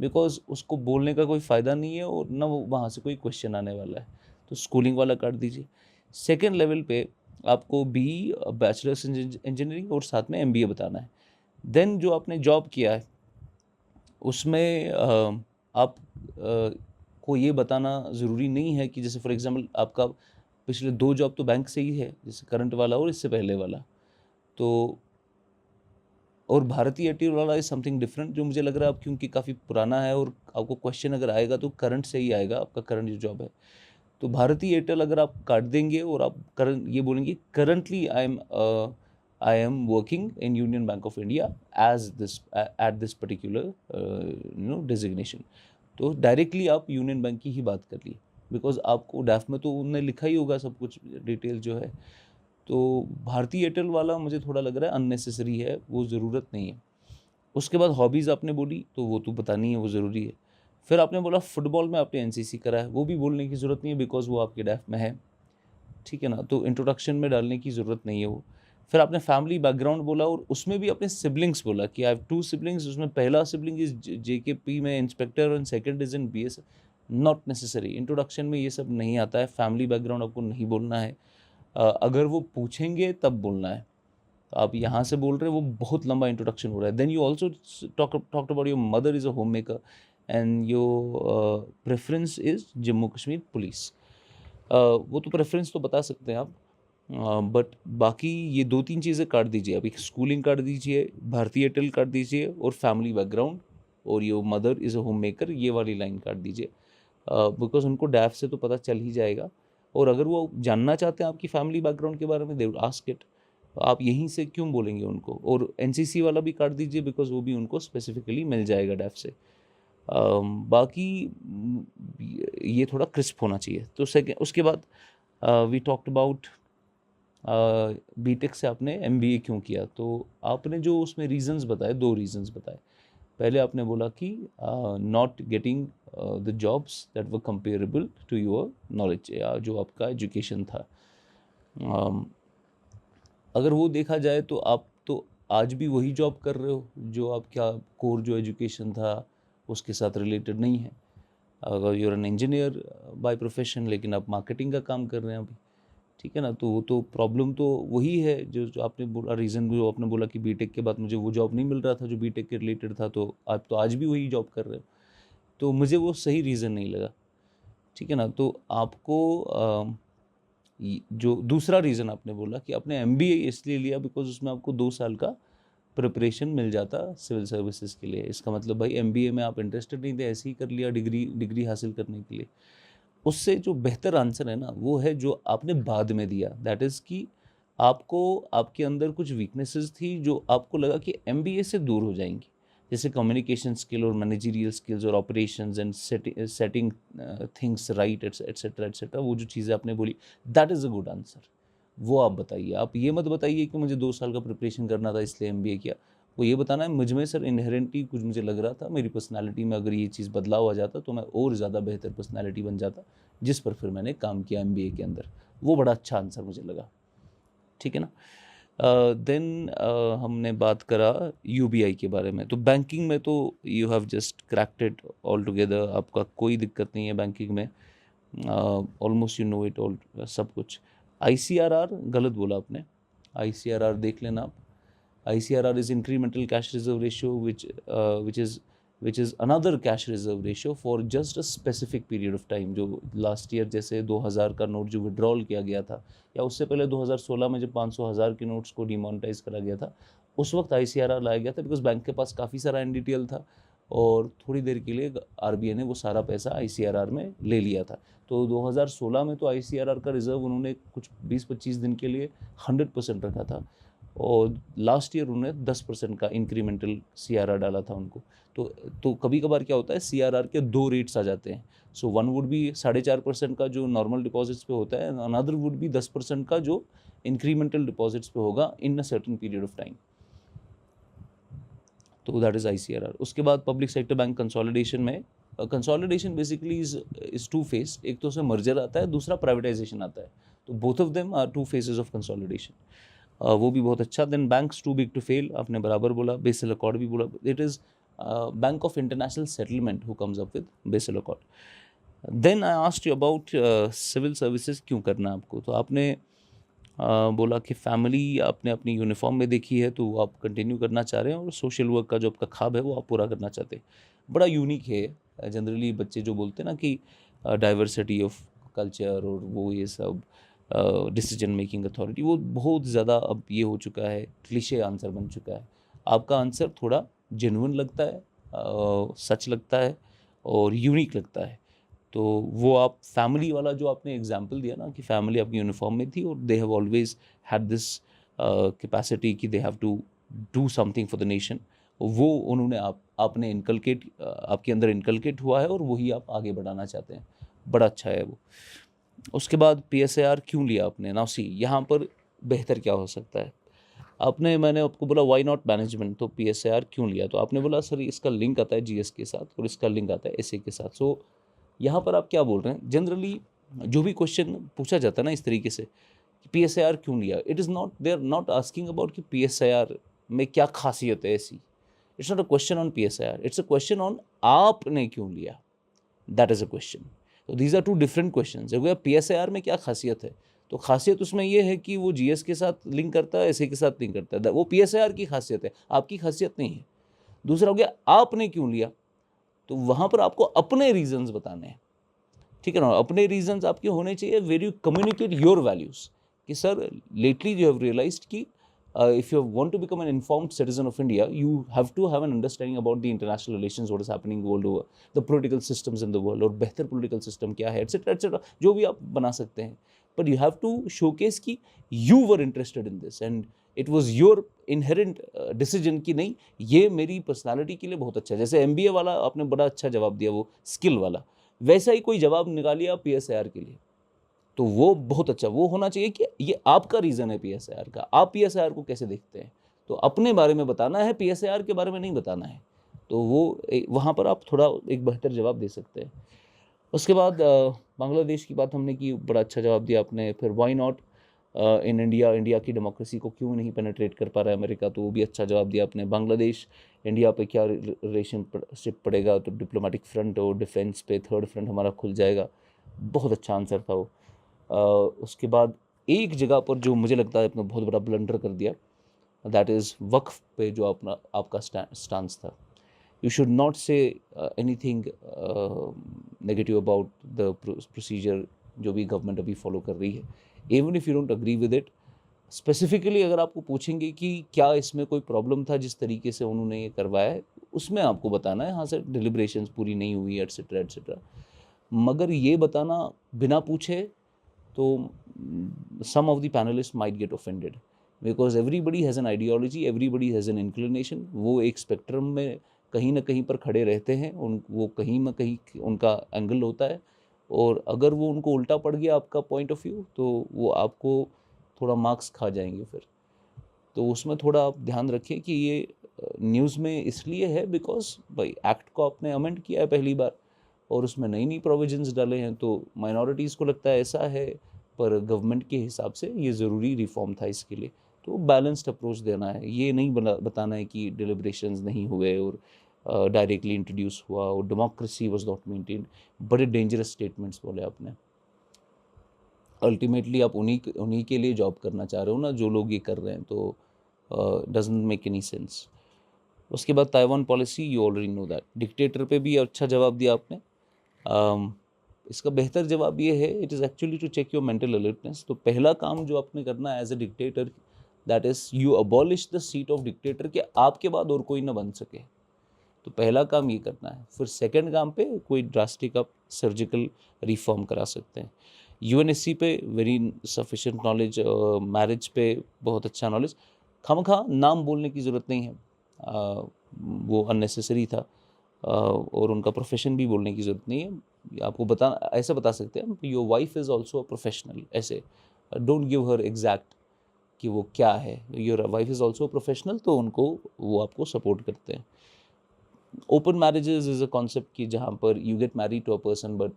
बिकॉज उसको बोलने का कोई फ़ायदा नहीं है और ना वो वहाँ से कोई क्वेश्चन आने वाला है. तो स्कूलिंग वाला काट दीजिए. सेकेंड लेवल पे आपको बी बैचलर्स इंजीनियरिंग और साथ में एमबीए बताना है. देन जो आपने जॉब किया है उसमें आप को ये बताना ज़रूरी नहीं है कि जैसे फॉर एग्जांपल आपका पिछले 2 जॉब तो बैंक से ही है, जैसे करंट वाला और इससे पहले वाला. तो और भारतीय एयरटेल वाला इज़ समथिंग डिफरेंट, जो मुझे लग रहा है अब क्योंकि काफ़ी पुराना है और आपको क्वेश्चन अगर आएगा तो करंट से ही आएगा, आपका करंट जो जॉब है. तो भारतीय एयरटेल अगर आप काट देंगे और आप करंट ये बोलेंगे currently I am working in Union Bank of India as this at this particular designation, तो डायरेक्टली आप यूनियन बैंक की ही बात कर ली, बिकॉज आपको डैफ में तो उन्होंने लिखा ही होगा सब कुछ डिटेल जो है. तो भारतीय एयरटेल वाला मुझे थोड़ा लग रहा है अननेसेसरी है, वो ज़रूरत नहीं है. उसके बाद हॉबीज़ आपने बोली तो वो तो बतानी है, वो ज़रूरी है. फिर आपने बोला फुटबॉल में आपने एनसीसी करा है, वो भी बोलने की ज़रूरत नहीं है बिकॉज वो आपके डैफ में है. ठीक है ना? तो इंट्रोडक्शन में डालने की ज़रूरत नहीं है वो. फिर आपने फैमिली बैकग्राउंड बोला और उसमें भी अपने सिबलिंग्स बोला कि आई हैव 2 सिबलिंग्स, उसमें पहला सिबलिंग इज़ जेकेपी में inspector and second is in BS. Not necessary, introduction में ये सब नहीं आता है. फैमिली बैकग्राउंड आपको नहीं बोलना है. अगर वो पूछेंगे तब बोलना है. तो आप यहाँ से बोल रहे हैं, वो बहुत लंबा इंट्रोडक्शन हो रहा है. Then you also talked about your mother is a home maker and your preference is Jammu Kashmir police. वो तो प्रेफरेंस तो बता सकते हैं आप, बट बाकी ये 2-3 चीज़ें काट दीजिए. आप एक स्कूलिंग काट दीजिए, भारतीय एयरटेल काट दीजिए और फैमिली बैकग्राउंड और your mother is a home maker, ये वाली लाइन काट दीजिए, बिकॉज उनको डैफ से तो पता चल ही जाएगा. और अगर वो जानना चाहते हैं आपकी फैमिली बैकग्राउंड के बारे में, दे वुड आस्क इट. आप यहीं से क्यों बोलेंगे उनको? और एनसीसी वाला भी काट दीजिए बिकॉज वो भी उनको स्पेसिफिकली मिल जाएगा डैफ से. बाकी ये थोड़ा क्रिस्प होना चाहिए. तो सेकेंड, उसके बाद वी टॉक्ड अबाउट बीटेक से आपने एमबीए क्यों किया. तो आपने जो उसमें रीजंस बताए, 2 रीजंस बताए. पहले आपने बोला कि not getting the jobs that were comparable to your knowledge, या जो आपका एजुकेशन था. अगर वो देखा जाए तो आप तो आज भी वही जॉब कर रहे हो जो आपका कोर जो एजुकेशन था उसके साथ रिलेटेड नहीं है. अगर you're an engineer by profession, लेकिन आप मार्केटिंग का काम कर रहे हैं अभी. ठीक है ना। तो प्रॉब्लम तो वही है जो आपने बोला, रीज़न जो आपने बोला कि बीटेक के बाद मुझे वो जॉब नहीं मिल रहा था जो बीटेक के रिलेटेड था, तो आप तो आज भी वही जॉब कर रहे हो, तो मुझे वो सही रीज़न नहीं लगा। ठीक है ना। तो आपको जो दूसरा रीज़न आपने बोला कि आपने एमबीए इसलिए लिया बिकॉज उसमें आपको 2 साल का प्रिपरेशन मिल जाता सिविल सर्विसेज के लिए। इसका मतलब भाई एमबीए में आप इंटरेस्टेड नहीं थे, ऐसे ही कर लिया डिग्री हासिल करने के लिए। उससे जो बेहतर आंसर है ना वो है जो आपने बाद में दिया, दैट इज़ कि आपको आपके अंदर कुछ वीकनेसेस थी जो आपको लगा कि एमबीए से दूर हो जाएंगी, जैसे कम्युनिकेशन स्किल और मैनेजरियल स्किल्स और operations and setting things right etcetera etcetera, वो जो चीज़ें आपने बोली, that is a good answer. वो आप बताइए, आप ये मत बताइए कि मुझे 2 साल का प्रिपरेशन करना था इसलिए एमबीए किया। वो ये बताना है मुझ में सर इनहेरेंटली कुछ मुझे लग रहा था, मेरी पर्सनालिटी में अगर ये चीज़ बदलाव आ जाता तो मैं और ज़्यादा बेहतर पर्सनालिटी बन जाता, जिस पर फिर मैंने काम किया एमबीए के अंदर। वो बड़ा अच्छा आंसर मुझे लगा। ठीक है ना। देन हमने बात करा यूबीआई के बारे में। तो बैंकिंग में तो you have just cracked it all together, आपका कोई दिक्कत नहीं है बैंकिंग में, almost you know it all सब कुछ। आईसीआरआर गलत बोला आपने, आईसीआरआर देख लेना आप। ICRR is incremental cash reserve ratio, which is another cash reserve ratio for just a specific period of time। जो लास्ट ईयर जैसे 2000 का नोट जो विड्रॉल किया गया था, या उससे पहले 2016 में जब 500,000 के नोट्स को डिमोनेटाइज करा गया था, उस वक्त ICRR लाया गया था बिकॉज बैंक के पास काफ़ी सारा NDTL था और थोड़ी देर के लिए RBI ने वो सारा पैसा ICRR में ले लिया था। तो 2016 में तो ICRR का रिजर्व उन्होंने कुछ 20-25 दिन के लिए 100% रखा था, और लास्ट ईयर उन्होंने 10% का इंक्रीमेंटल CRR डाला था उनको। तो कभी कभार क्या होता है, CRR के 2 रेट्स आ जाते हैं। सो वन वुड बी 4.5% का जो नॉर्मल डिपॉजिट्स पे होता है, अनदर वुड बी 10% का जो इंक्रीमेंटल डिपॉजिट्स पे होगा in a certain period of time. तो दैट इज ICRR। उसके बाद पब्लिक सेक्टर बैंक कंसोलिडेशन में, consolidation basically is two phase, एक तो उसमें मर्जर आता है, दूसरा प्राइवेटाइजेशन आता है। तो both of them are two phases of consolidation. वो भी बहुत अच्छा। Then banks too big to fail, आपने बराबर बोला। बेसिल अकॉर्ड भी बोला, it is Bank of International Settlement who comes up with Basel accord. Then I asked you about civil services क्यों करना आपको, तो आपने बोला कि फैमिली आपने अपनी यूनिफॉर्म में देखी है तो वो आप कंटिन्यू करना चाह रहे हैं, और सोशल वर्क का जो आपका ख्वाब है वो आप पूरा करना चाहते हैं। बड़ा यूनिक है। जनरली बच्चे जो बोलते हैं ना कि डाइवर्सिटी ऑफ कल्चर और वो ये सब डिसीजन मेकिंग अथॉरिटी, वो बहुत ज़्यादा अब ये हो चुका है, क्लीशे आंसर बन चुका है। आपका आंसर थोड़ा जेन्युइन लगता है, सच लगता है और यूनिक लगता है। तो वो आप फैमिली वाला जो आपने एग्जांपल दिया ना कि फैमिली आपकी यूनिफॉर्म में थी और they have always had this capacity कि they have to do something for the nation, वो उन्होंने आपने इनकलकेट, आपके अंदर इनकलकेट हुआ है और वही आप आगे बढ़ाना चाहते हैं। बड़ा अच्छा है वो। उसके बाद PSAR क्यों लिया आपने ना, सी यहाँ पर बेहतर क्या हो सकता है। मैंने आपको बोला वाई नॉट मैनेजमेंट, तो PSAR क्यों लिया, तो आपने बोला सर इसका लिंक आता है GS के साथ और इसका लिंक आता है SA के साथ। सो यहाँ पर आप क्या बोल रहे हैं, जनरली जो भी क्वेश्चन पूछा जाता है ना इस तरीके से, PSAR क्यों लिया, it is not, they are not asking about कि PSAR में क्या खासियत है ऐसी। It's not a question on PSAR, it's a question on आपने क्यों लिया, दैट इज़ अ क्वेश्चन। तो these are two different question. जब PSAR में क्या खासियत है, तो खासियत उसमें ये है कि वो GS के साथ लिंक करता है, SA के साथ लिंक करता है, वो PSAR की खासियत है, आपकी खासियत नहीं है। दूसरा हो गया आपने क्यों लिया, तो वहाँ पर आपको अपने रीजंस बताने हैं। ठीक है ना, अपने रीजंस आपके होने चाहिए where you communicate your values, कि sir lately you have realised कि if you want to become an informed citizen of India, you have to have an understanding about the international relations, what is happening world over, the political systems in the world, और बेहतर political system क्या है, etc etc, जो भी आप बना सकते हैं। But you have to showcase कि you were interested in this and it was your inherent decision कि नहीं ये मेरी personality के लिए बहुत अच्छा है। जैसे MBA वाला आपने बड़ा अच्छा जवाब दिया, वो skill वाला, वैसा ही कोई जवाब निकालिए आप PSAR के लिए, तो वो बहुत अच्छा वो होना चाहिए कि ये आपका रीज़न है PSAR का, आप PSAR को कैसे देखते हैं, तो अपने बारे में बताना है, PSAR के बारे में नहीं बताना है। तो वो वहाँ पर आप थोड़ा एक बेहतर जवाब दे सकते हैं। उसके बाद बांग्लादेश की बात हमने की, बड़ा अच्छा जवाब दिया आपने। फिर वाई नॉट इन इंडिया की डेमोक्रेसी को क्यों नहीं पेनिट्रेट कर पा रहा है अमेरिका, तो वो भी अच्छा जवाब दिया आपने। बांग्लादेश इंडिया पे क्या रिलेशनशिप पड़ेगा, तो डिप्लोमेटिक फ्रंट और डिफेंस पे थर्ड फ्रंट हमारा खुल जाएगा, बहुत अच्छा आंसर था वो। उसके बाद एक जगह पर जो मुझे लगता है आपने बहुत बड़ा ब्लंडर कर दिया, दैट इज़ वक्फ पे जो अपना आपका स्टांस था. You should not say anything negative about the procedure जो भी गवर्नमेंट अभी फॉलो कर रही है. Even if you don't agree with it, specifically अगर आपको पूछेंगे कि क्या इसमें कोई प्रॉब्लम था जिस तरीके से उन्होंने ये करवाया है, उसमें आपको बताना है हाँ सर डिलिब्रेशंस पूरी नहीं हुई एट्सेट्रा एट्सेट्रा. मगर ये बताना बिना पूछे, तो some of the panelists might get offended because everybody has an ideology, everybody has an inclination. वो एक स्पेक्ट्रम में कहीं ना कहीं पर खड़े रहते हैं, वो कहीं ना कहीं उनका एंगल होता है, और अगर वो उनको उल्टा पड़ गया आपका पॉइंट ऑफ व्यू, तो वो आपको थोड़ा मार्क्स खा जाएंगे फिर. तो उसमें थोड़ा आप ध्यान रखें कि ये न्यूज़ में इसलिए है बिकॉज भाई एक्ट को आपने अमेंड किया है पहली बार, और उसमें नई नई प्रोविजंस डाले हैं, तो माइनॉरिटीज़ को लगता है ऐसा है, पर गवर्नमेंट के हिसाब से ये ज़रूरी रिफॉर्म था इसके लिए. तो बैलेंस्ड अप्रोच देना है, ये नहीं बताना है कि डिलिब्रेशंस नहीं हुए और डायरेक्टली इंट्रोड्यूस हुआ और डेमोक्रेसी वाज नॉट मेंटेन. बड़े डेंजरस स्टेटमेंट्स बोले आपने. अल्टीमेटली आप उन्हीं के लिए जॉब करना चाह रहे हो ना, जो लोग ये कर रहे हैं, तो डजंट मेक एनी सेंस. उसके बाद Taiwan policy, you already know that. Dictator पे भी अच्छा जवाब दिया आपने. इसका बेहतर जवाब ये है, it is actually to check your mental alertness. तो पहला काम जो आपने करना है as a dictator, that is you abolish the seat of dictator, कि आपके बाद और कोई ना बन सके. तो पहला काम ये करना है. फिर सेकंड काम पे कोई ड्रास्टिक आप सर्जिकल रिफॉर्म करा सकते हैं. यूएनएससी पे वेरी सफिशेंट नॉलेज, मैरिज पे बहुत अच्छा नॉलेज. खामखा नाम बोलने की ज़रूरत नहीं है, वो अननेसेसरी था, और उनका प्रोफेशन भी बोलने की ज़रूरत नहीं है. आपको बता ऐसे बता सकते हैं, your wife is also a professional. ऐसे डोंट गिव हर एग्जैक्ट कि वो क्या है. Your wife is also professional, तो उनको वो आपको सपोर्ट करते हैं. Open marriages is a concept कि जहाँ पर you get married to a person, but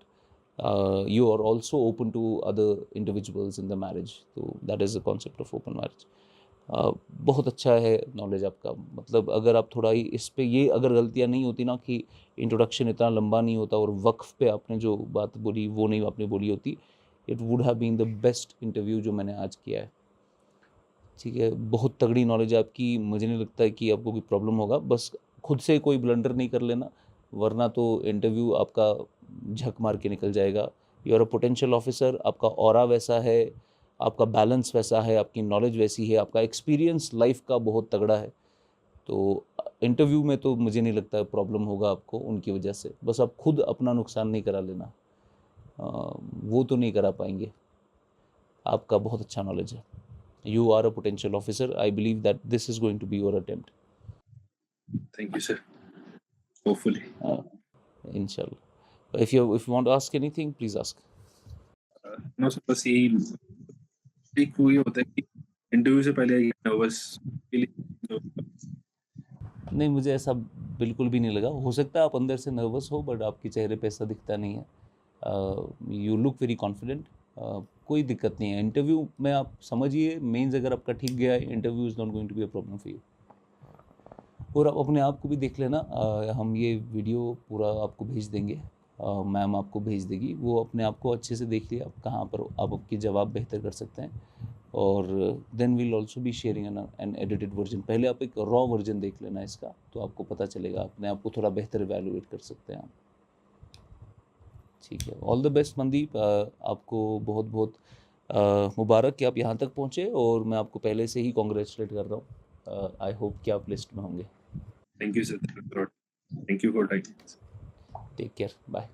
you are also open to other individuals in the marriage. तो that is the concept of open marriage. बहुत अच्छा है नॉलेज आपका. मतलब अगर आप थोड़ा ही इस पे, ये अगर गलतियाँ नहीं होती ना कि इंट्रोडक्शन इतना लंबा नहीं होता और वक्फ पे आपने जो बात बोली वो नहीं आपने बोली होती, it would have been the best interview जो मैंने आज किया है. ठीक है, बहुत तगड़ी नॉलेज है आपकी. मुझे नहीं लगता है कि आपको कोई प्रॉब्लम होगा. बस खुद से कोई ब्लंडर नहीं कर लेना, वरना तो इंटरव्यू आपका झक मार के निकल जाएगा. You are a potential officer, आपका ऑरा वैसा है, आपका बैलेंस वैसा है, आपकी नॉलेज वैसी है, आपका एक्सपीरियंस लाइफ का बहुत तगड़ा है. तो इंटरव्यू में तो मुझे नहीं लगता प्रॉब्लम होगा आपको उनकी वजह से. बस आप खुद अपना नुकसान नहीं करा लेना, वो तो नहीं करा पाएंगे. आपका बहुत अच्छा नॉलेज है. You are a potential officer. I believe that this is going to be your attempt. Thank you, sir. Hopefully. Inshallah. If you want to ask anything, please ask. No, sir, बस यही एक वही होता है कि interview से पहले nervous feel. नहीं, मुझे ऐसा बिल्कुल भी नहीं लगा. हो सकता है आप अंदर से नर्वस हो, बट आपके चेहरे पे ऐसा दिखता नहीं है. You look very confident. कोई दिक्कत नहीं है. इंटरव्यू में आप समझिए, मेंस अगर आपका ठीक गया है, interview is not going to be a problem for you. और आप अपने आप को भी देख लेना. हम ये वीडियो पूरा आपको भेज देंगे, मैम आपको भेज देगी. वो अपने आप को अच्छे से देख लिया, आप कहाँ पर आप आपके जवाब बेहतर कर सकते हैं. और then we'll also be sharing an edited version. पहले आप एक रॉ वर्जन देख लेना इसका, तो आपको पता चलेगा, अपने आप को थोड़ा बेहतर इवैल्यूएट कर सकते हैं आप. ठीक है. All the best Mandeep. आपको बहुत बहुत मुबारक कि आप यहाँ तक पहुँचे, और मैं आपको पहले से ही कॉन्ग्रेचुलेट कर रहा हूँ. आई होप कि आप लिस्ट में होंगे. Thank you, sir. Thank you for time. Take care. Bye.